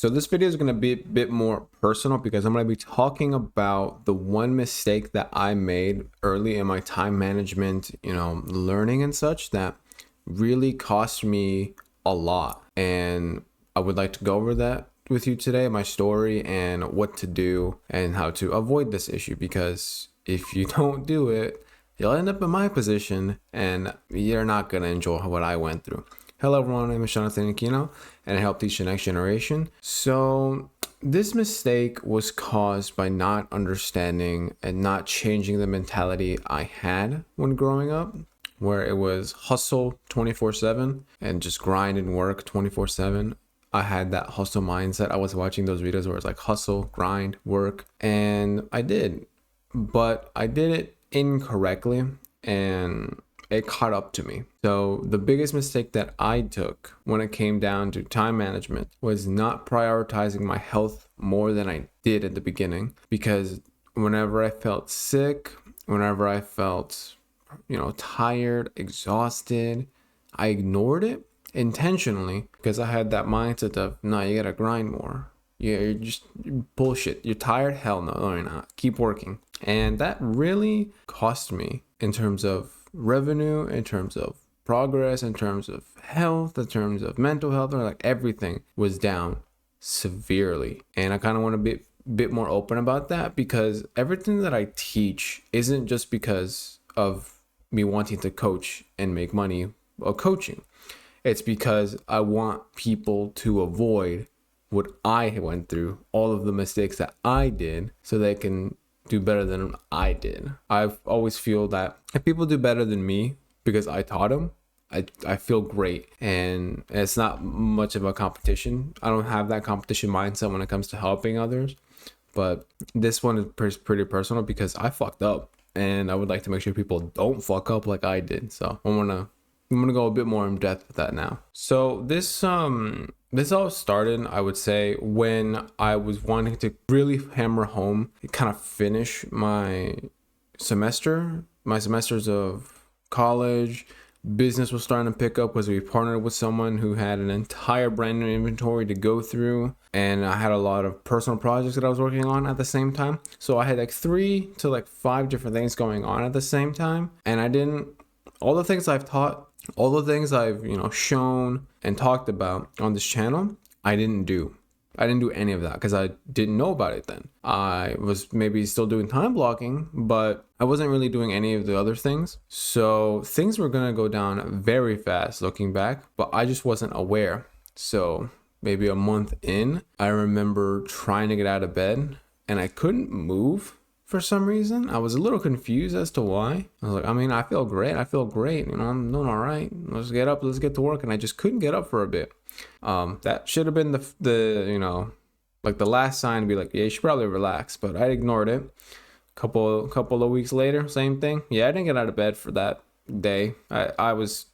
So this video is going to be a bit more personal because I'm going to be talking about the one mistake that I made early in my time management, learning and such that really cost me a lot. And I would like to go over that with you today, my story and what to do and how to avoid this issue, because if you don't do it, you'll end up in my position and you're not going to enjoy what I went through. Hello everyone, my name is Jonathan Aquino and I help teach the next generation. So this mistake was caused by not understanding and not changing the mentality I had when growing up, where it was hustle 24/7 and just grind and work 24/7. I had that hustle mindset. I was watching those videos where it's like hustle, grind, work, and I did, but I did it incorrectly and it caught up to me. So the biggest mistake that I took when it came down to time management was not prioritizing my health more than I did at the beginning, because whenever I felt sick, whenever I felt, tired, exhausted, I ignored it intentionally because I had that mindset of, no, you gotta grind more. You're just bullshit. You're tired? Hell no, you're not. Keep working. And that really cost me in terms of revenue, in terms of progress, in terms of health, in terms of mental health, or like everything was down severely. And I kind of want to be a bit more open about that, because everything that I teach isn't just because of me wanting to coach and make money while coaching. It's because I want people to avoid what I went through, all of the mistakes that I did, so they can do better than I did. I've always feel that if people do better than me because I taught them, I feel great, and it's not much of a competition. I don't have that competition mindset when it comes to helping others, but this one is pretty personal because I fucked up, and I would like to make sure people don't fuck up like I did. So I'm gonna go a bit more in depth with that now. So this all started, I would say, when I was wanting to really hammer home, kind of finish my semesters of college. Business was starting to pick up because we partnered with someone who had an entire brand new inventory to go through, and I had a lot of personal projects that I was working on at the same time. So I had like 3 to 5 different things going on at the same time, and all the things I've taught, all the things I've shown and talked about on this channel, I didn't do any of that because I didn't know about it then. I was maybe still doing time blocking, but I wasn't really doing any of the other things. So things were gonna go down very fast looking back, but I just wasn't aware. So maybe a month in, I remember trying to get out of bed and I couldn't move. For some reason, I was a little confused as to why. I was like, I feel great. I'm doing all right. Let's get up. Let's get to work. And I just couldn't get up for a bit. That should have been the last sign to be like, yeah, you should probably relax. But I ignored it. Couple of weeks later, same thing. Yeah, I didn't get out of bed for that day. I was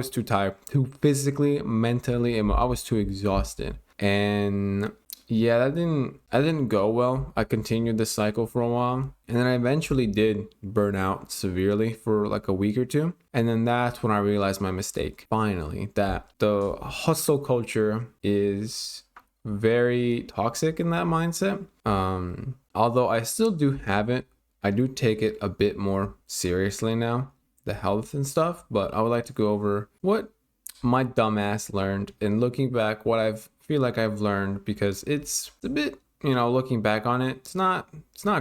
too tired, too physically, mentally, I was too exhausted. And yeah, that didn't go well. I continued this cycle for a while, and then I eventually did burn out severely for like a week or two. And then that's when I realized my mistake, finally, that the hustle culture is very toxic in that mindset. Although I still do have it, I do take it a bit more seriously now, the health and stuff. But I would like to go over what my dumbass learned, and looking back, what I've feel like I've learned, because it's a bit, looking back on it, it's not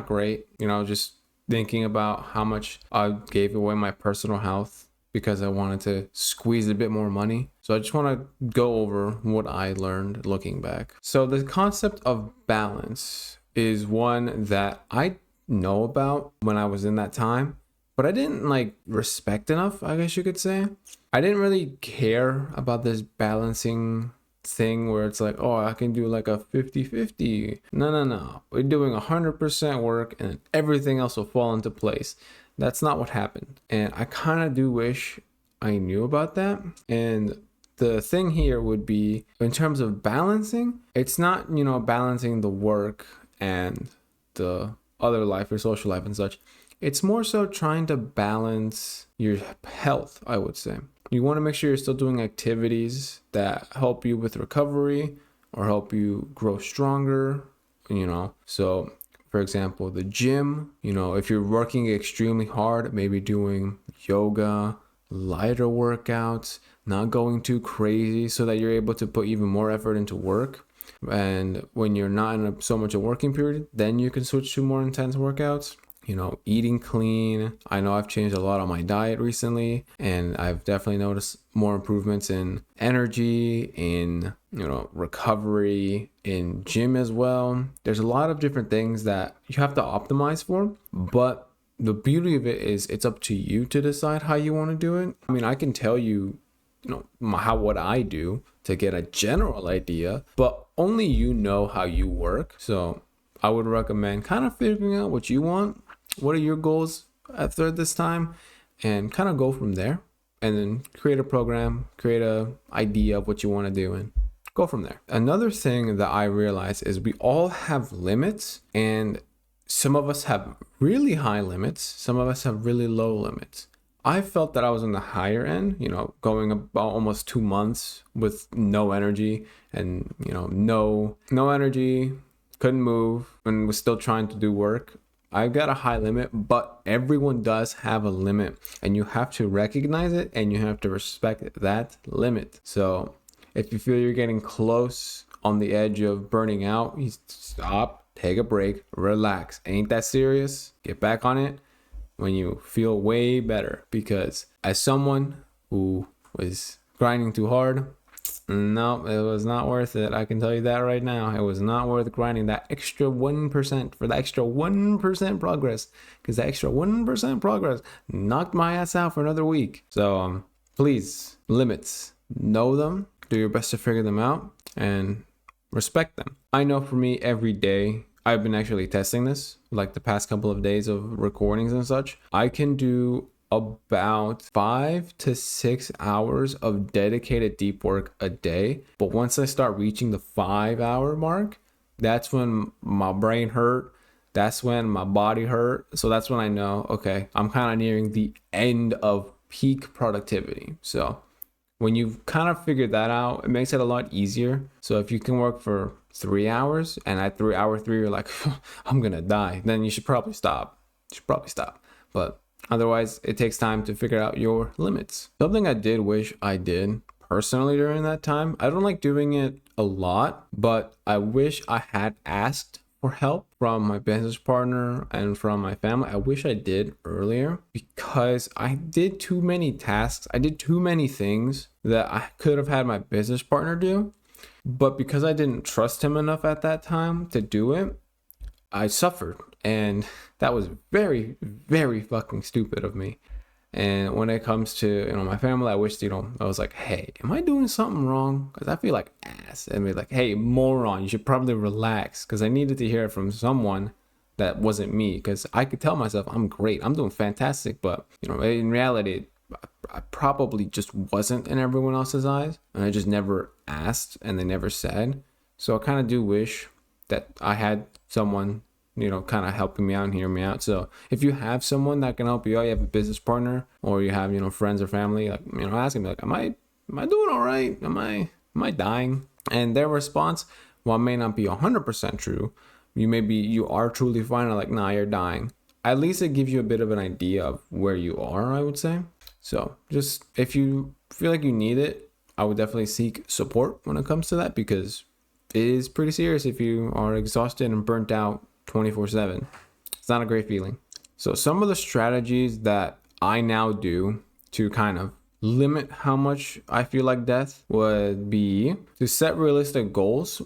great, just thinking about how much I gave away my personal health because I wanted to squeeze a bit more money. So I just want to go over what I learned looking back. So the concept of balance is one that I know about when I was in that time, but I didn't respect enough, I guess you could say. I didn't really care about this balancing thing where it's like, oh, I can do like a 50-50. No. We're doing 100% work and everything else will fall into place. That's not what happened. And I kind of do wish I knew about that. And the thing here would be, in terms of balancing, it's not, balancing the work and the other life, your social life and such. It's more so trying to balance your health, I would say. You want to make sure you're still doing activities that help you with recovery or help you grow stronger, So, for example, the gym, if you're working extremely hard, maybe doing yoga, lighter workouts, not going too crazy so that you're able to put even more effort into work. And when you're not in so much a working period, then you can switch to more intense workouts. Eating clean. I know I've changed a lot on my diet recently, and I've definitely noticed more improvements in energy, in, recovery, in gym as well. There's a lot of different things that you have to optimize for, but the beauty of it is it's up to you to decide how you want to do it. I mean, I can tell you, what I do to get a general idea, but only you know how you work. So I would recommend kind of figuring out what you want. What are your goals after this time, and kind of go from there, and then create a program, create a idea of what you want to do, and go from there. Another thing that I realize is we all have limits, and some of us have really high limits. Some of us have really low limits. I felt that I was on the higher end, going about almost 2 months with no energy and, no energy, couldn't move, and was still trying to do work. I've got a high limit, but everyone does have a limit, and you have to recognize it and you have to respect that limit. So if you feel you're getting close on the edge of burning out, you stop, take a break, relax. Ain't that serious? Get back on it when you feel way better, because as someone who was grinding too hard, no, it was not worth it. I can tell you that right now. It was not worth grinding that extra 1% for the extra 1% progress, because the extra 1% progress knocked my ass out for another week. So please, limits, know them, do your best to figure them out, and respect them. I know for me, every day, I've been actually testing this, like the past couple of days of recordings and such. I can do about 5 to 6 hours of dedicated deep work a day. But once I start reaching the 5-hour mark, that's when my brain hurt. That's when my body hurt. So that's when I know, okay, I'm kind of nearing the end of peak productivity. So when you've kind of figured that out, it makes it a lot easier. So if you can work for 3 hours and at hour 3, you're like, I'm going to die, then you should probably stop. But otherwise, it takes time to figure out your limits. Something I did wish I did personally during that time, I don't like doing it a lot, but I wish I had asked for help from my business partner and from my family. I wish I did earlier, because I did too many tasks. I did too many things that I could have had my business partner do. But because I didn't trust him enough at that time to do it, I suffered. And that was very, very fucking stupid of me. And when it comes to, my family, I wish, I was like, hey, am I doing something wrong? Because I feel like ass. And be like, hey, moron, you should probably relax. Because I needed to hear it from someone that wasn't me. Because I could tell myself, I'm great, I'm doing fantastic. But, in reality, I probably just wasn't in everyone else's eyes. And I just never asked, and they never said. So I kind of do wish that I had someone, kind of helping me out and hearing me out. So if you have someone that can help you out, you have a business partner, or you have, friends or family, like, asking me, like, am I doing all right? Am I dying? And their response, while it may not be 100% true, you are truly fine, or like, nah, you're dying. At least it gives you a bit of an idea of where you are, I would say. So just, if you feel like you need it, I would definitely seek support when it comes to that, because it is pretty serious if you are exhausted and burnt out 24/7. It's not a great feeling. So some of the strategies that I now do to kind of limit how much I feel like death would be to set realistic goals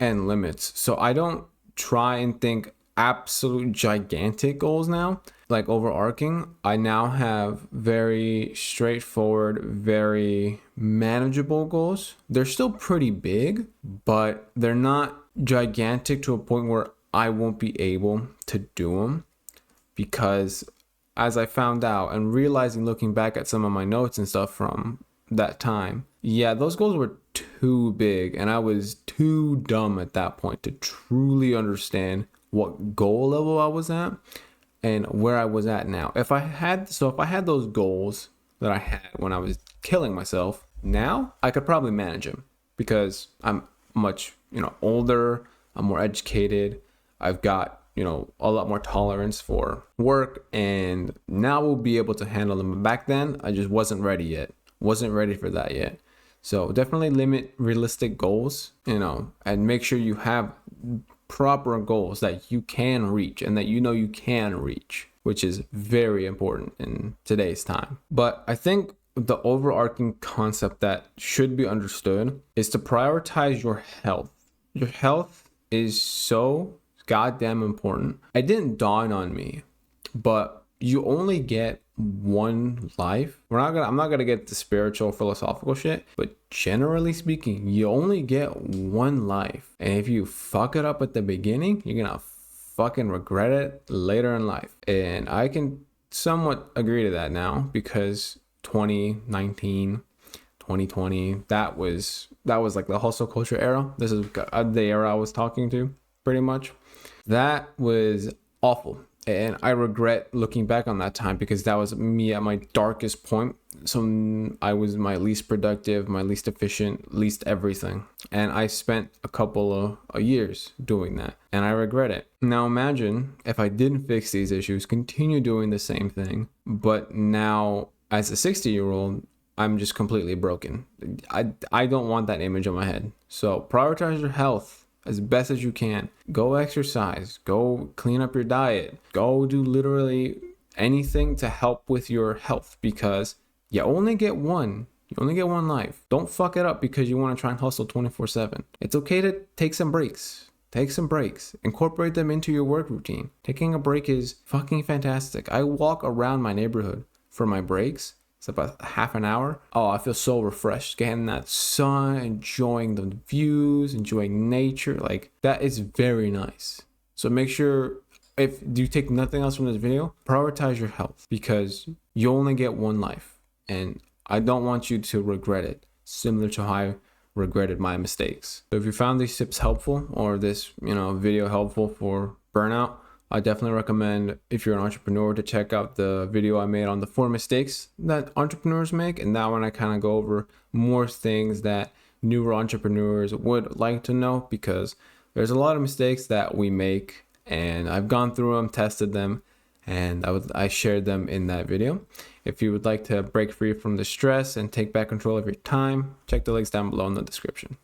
and limits. So I don't try and think absolute gigantic goals now, like overarching. I now have very straightforward, very manageable goals. They're still pretty big, but they're not gigantic to a point where I won't be able to do them, because as I found out and realizing, looking back at some of my notes and stuff from that time, those goals were too big, and I was too dumb at that point to truly understand what goal level I was at and where I was at now. If I had those goals that I had when I was killing myself, now I could probably manage them, because I'm much, older. I'm more educated. I've got, a lot more tolerance for work, and now we'll be able to handle them. Back then, I just wasn't ready yet. Wasn't ready for that yet. So definitely limit realistic goals, and make sure you have proper goals that you can reach and that you can reach, which is very important in today's time. But I think the overarching concept that should be understood is to prioritize your health. Your health is so goddamn important. It didn't dawn on me, but you only get one life. I'm not gonna get the spiritual philosophical shit, but generally speaking, you only get one life. And if you fuck it up at the beginning, you're gonna fucking regret it later in life. And I can somewhat agree to that now, because 2019, 2020, that was like the hustle culture era. This is the era I was talking to, pretty much. That was awful. And I regret looking back on that time, because that was me at my darkest point. So I was my least productive, my least efficient, least everything. And I spent a couple of years doing that, and I regret it. Now imagine if I didn't fix these issues, continue doing the same thing, but now as a 60-year-old, I'm just completely broken. I don't want that image in my head. So prioritize your health as best as you can. Go exercise, go clean up your diet, go do literally anything to help with your health, because you only get one life. Don't fuck it up because you want to try and hustle 24/7. It's okay to take some breaks. Incorporate them into your work routine. Taking a break is fucking fantastic. I walk around my neighborhood for my breaks. It's about half an hour. Oh, I feel so refreshed, getting that sun, enjoying the views, enjoying nature. Like, that is very nice. So make sure, if you take nothing else from this video, prioritize your health, because you only get one life, and I don't want you to regret it, similar to how I regretted my mistakes. So if you found these tips helpful, or this video helpful for burnout, I definitely recommend, if you're an entrepreneur, to check out the video I made on the 4 mistakes that entrepreneurs make. And that one I kind of go over more things that newer entrepreneurs would like to know, because there's a lot of mistakes that we make, and I've gone through them, tested them, and I shared them in that video. If you would like to break free from the stress and take back control of your time, check the links down below in the description.